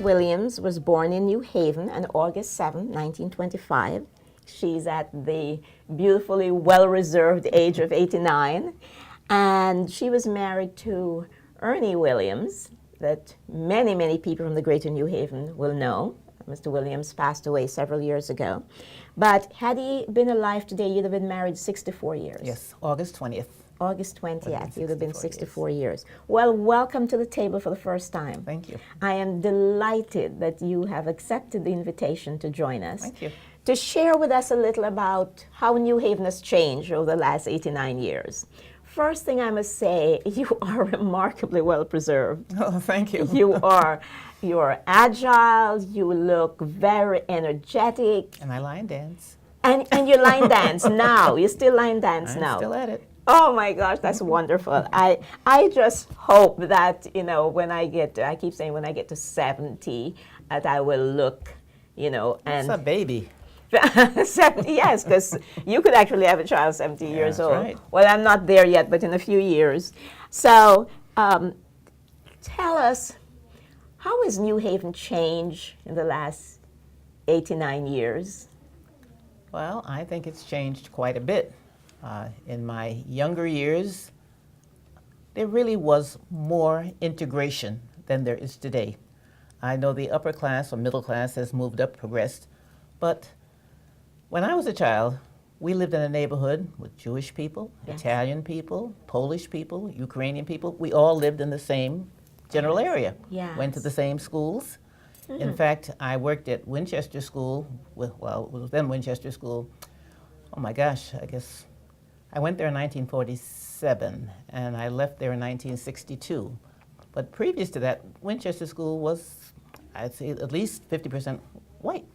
Williams was born in New Haven on August 7, 1925. She's at the beautifully well-reserved age of 89. And she was married to Ernie Williams, that many, many people from the greater New Haven will know. Mr. Williams passed away several years ago. But had he been alive today, you'd have been married 64 years. Yes, August 20th. August 20th, you'd have been 64 years. Well, welcome to the table for the first time. Thank you. I am delighted that you have accepted the invitation to join us. Thank you. To share with us a little about how New Haven has changed over the last 89 years. First thing I must say, you are remarkably well preserved. Oh, thank you. You're agile, you look very energetic. And I line dance. And you line dance now. You still line dance now. I'm still at it. Oh my gosh, that's wonderful. I just hope that, when I keep saying when I get to 70, that I will look, and. It's a baby. 70, yes, because you could actually have a child 70 years old. Right. Well, I'm not there yet, but in a few years. So tell us, how has New Haven changed in the last 89 years? Well, I think it's changed quite a bit. In my younger years, there really was more integration than there is today. I know the upper class or middle class has moved up, progressed, but when I was a child, we lived in a neighborhood with Jewish people, Yes. Italian people, Polish people, Ukrainian people. We all lived in the same general area. Yes. Went to the same schools. In fact, I worked at Winchester School, it was then Winchester School. Oh my gosh, I guess I went there in 1947 and I left there in 1962. But previous to that, Winchester School was, I'd say, at least 50% white.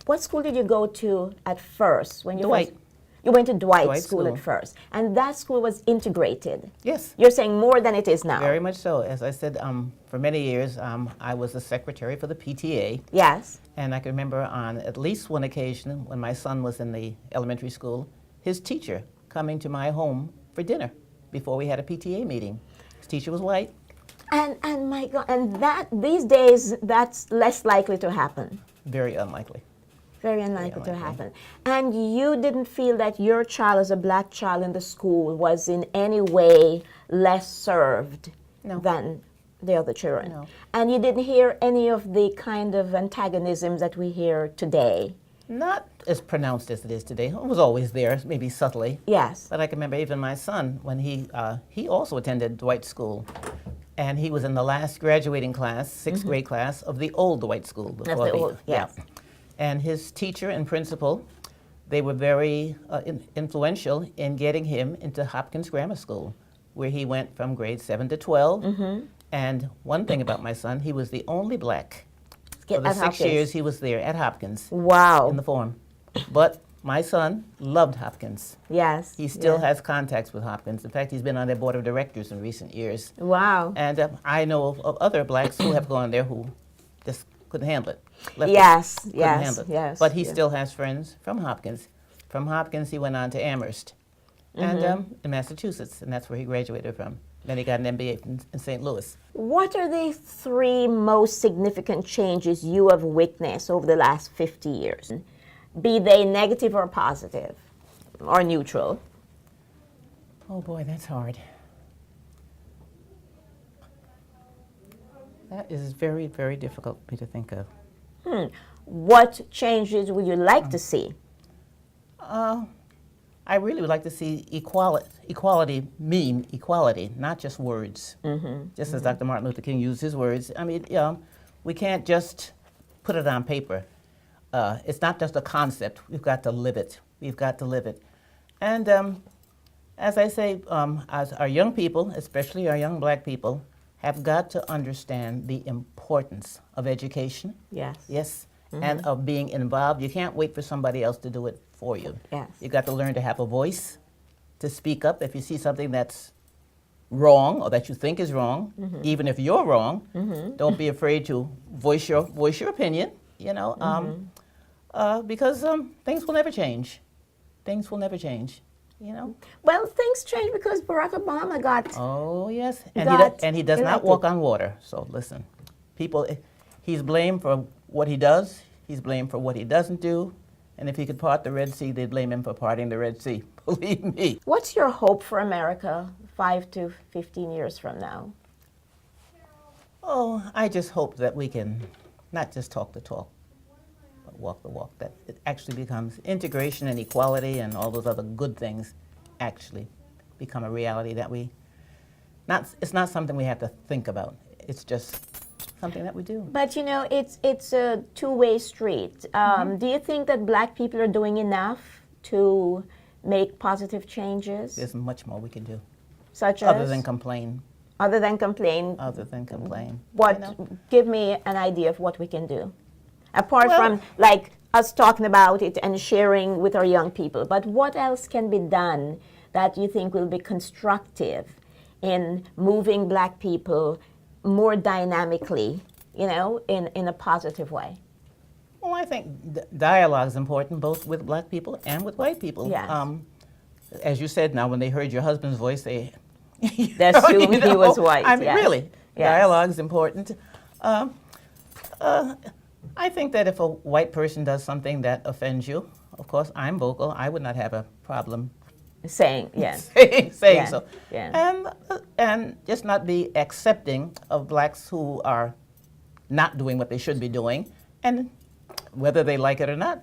What school did you go to at first? When you Dwight. first- you went to Dwight Dwight school School. at first. And that school was integrated. Yes. You're saying more than it is now. Very much so. As I said, for many years, I was the secretary for the PTA. Yes. And I can remember on at least one occasion when my son was in the elementary school, his teacher coming to my home for dinner before we had a PTA meeting. His teacher was white. And my God, and that these days that's less likely to happen. Very unlikely. Very unlikely to unlikely. happen. And you didn't feel that your child as a black child in the school was in any way less served No. than the other children. No. And you didn't hear any of the kind of antagonisms that we hear today. Not as pronounced as it is today. It was always there, maybe subtly. Yes. But I can remember even my son, when he also attended Dwight School, and he was in the last graduating class, sixth grade class, of the old Dwight School. Before the old, yes. Yeah. And his teacher and principal, they were very influential in getting him into Hopkins Grammar School, where he went from grade 7 to 12. And one thing about my son, he was the only black. For the At 6 Hopkins. years he was there at Hopkins Wow. in the form. But my son loved Hopkins. Yes. He still yes. has contacts with Hopkins. In fact, he's been on their board of directors in recent years. Wow. And I know of other blacks who have gone there who just couldn't handle it. Left it. Yes, Couldn't yes, handle it. yes. But he yes. still has friends from Hopkins. From Hopkins, he went on to Amherst and in Massachusetts, and that's where he graduated from. Then he got an MBA in St. Louis. What are the three most significant changes you have witnessed over the last 50 years? Be they negative or positive or neutral? Oh boy, that's hard. That is very, very difficult for me to think of. What changes would you like to see? I really would like to see equality mean equality, not just words. Just as Dr. Martin Luther King used his words. I mean, we can't just put it on paper. It's not just a concept. We've got to live it. We've got to live it. And as I say, as our young people, especially our young black people, have got to understand the importance of education. Yes. Yes. And of being involved. You can't wait for somebody else to do it for you. Yes. You've got to learn to have a voice, to speak up if you see something that's wrong or that you think is wrong, even if you're wrong. Don't be afraid to voice your opinion, because things will never change. Things will never change, Well, things changed because Barack Obama got. Oh, yes. God And he does not elected. walk on water. So listen, people, He's blamed for what he does. He's blamed for what he doesn't do. And if he could part the Red Sea, they'd blame him for parting the Red Sea. Believe me. What's your hope for America 5 to 15 years from now? Oh, I just hope that we can not just talk the talk, but walk the walk. That it actually becomes integration and equality and all those other good things actually become a reality that it's not something we have to think about. It's just something that we do. But you know, it's a two-way street. Do you think that black people are doing enough to make positive changes? There's much more we can do. Such Other as? than complain. Other than complain? Other than complain. What? You know? Give me an idea of what we can do. Apart Well- from like us talking about it and sharing with our young people. But what else can be done that you think will be constructive in moving black people more dynamically, you know, in a positive way? Well, I think dialogue is important, both with black people and with white people. Yes. As you said, now when they heard your husband's voice, they assumed he was white, I mean, yes. really, Yes. dialogue is important. I think that if a white person does something that offends you, of course, I'm vocal. I would not have a problem Saying, yes. saying Yeah, so. yeah. And just not be accepting of blacks who are not doing what they should be doing, and whether they like it or not.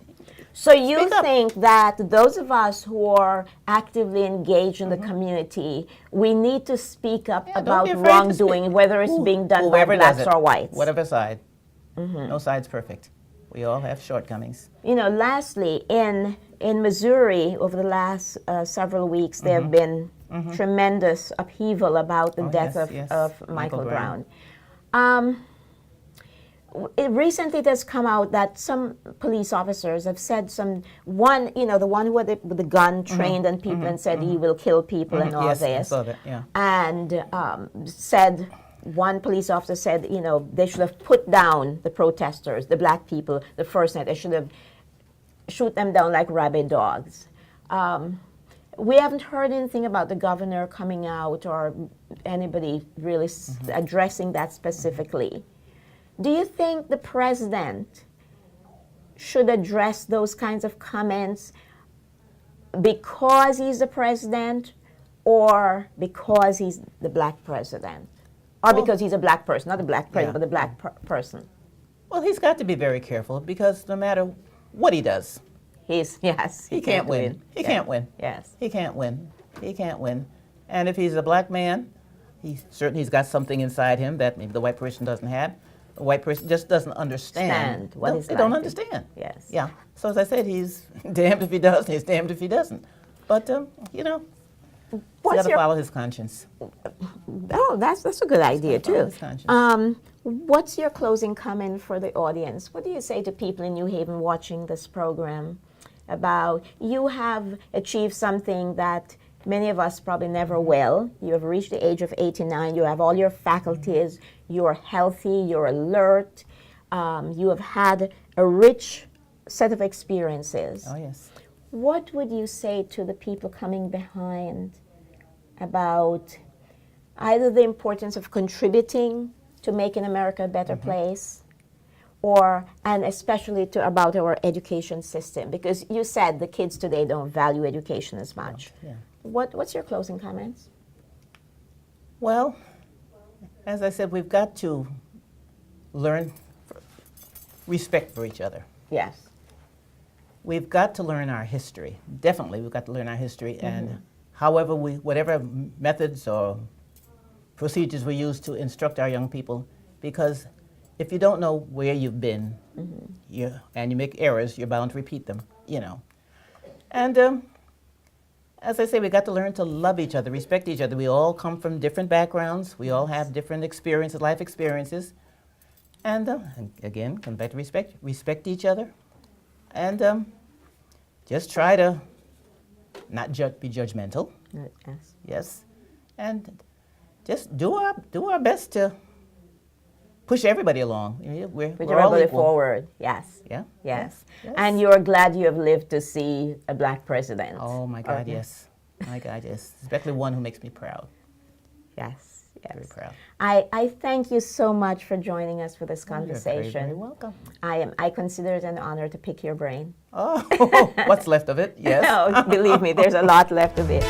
So you Speak up. think that those of us who are actively engaged in the community, we need to speak up Yeah, don't about be afraid to whoringdoing, speak. whether it's being done by Whoever does blacks it, or whites? Whatever side. No side's perfect. We all have shortcomings. You know, lastly, in Missouri, over the last several weeks, there have been tremendous upheaval about the Oh, death yes. of Michael Brown. Brown. Recently, it has come out that some police officers have said the one who with the gun trained on people and said he will kill people and all Yes, I this. saw that, yeah. And said, one police officer said, you know, they should have put down the protesters, the black people, the first night. They should have shoot them down like rabid dogs. We haven't heard anything about the governor coming out or anybody really addressing that specifically. Do you think the president should address those kinds of comments because he's the president or because he's the black president? Or because he's a black person, not a black president, Yeah. but a black person. Well, he's got to be very careful because no matter what he does, He can't win. He Yeah. can't win. Yes. He can't win. He can't win. And if he's a black man, he's got something inside him that maybe the white person doesn't have. The white person just doesn't understand. What he's They don't like. understand. Yes. Yeah. So as I said, he's damned if he does, and he's damned if he doesn't. But you know, he's got to follow his conscience. Oh, that's a good idea follow too. his conscience. What's your closing comment for the audience? What do you say to people in New Haven watching this program about you have achieved something that many of us probably never will? You have reached the age of 89. You have all your faculties. You're healthy. You're alert. You have had a rich set of experiences. Oh yes. What would you say to the people coming behind about either the importance of contributing to making America a better place, and especially about our education system? Because you said the kids today don't value education as much. Yeah. What's your closing comments? Well, as I said, we've got to learn respect for each other. Yes. We've got to learn our history. Definitely, we've got to learn our history, and whatever methods or procedures we use to instruct our young people, because if you don't know where you've been, and you make errors, you're bound to repeat them. You know, and as I say, we got to learn to love each other, respect each other. We all come from different backgrounds. We all have different experiences, life experiences, and again, come back to respect each other. And just try to not be judgmental. Yes. Yes, and just do our best to push everybody along. We're Put all everybody equal. forward. Yes. Yeah. Yes. Yes. And you're glad you have lived to see a black president. Oh my God, Okay. yes. My God, yes. Especially one who makes me proud. Yes. Very proud. I thank you so much for joining us for this You're conversation. very welcome. I consider it an honor to pick your brain. Oh, what's left of it? Yes. No, believe me, there's a lot left of it.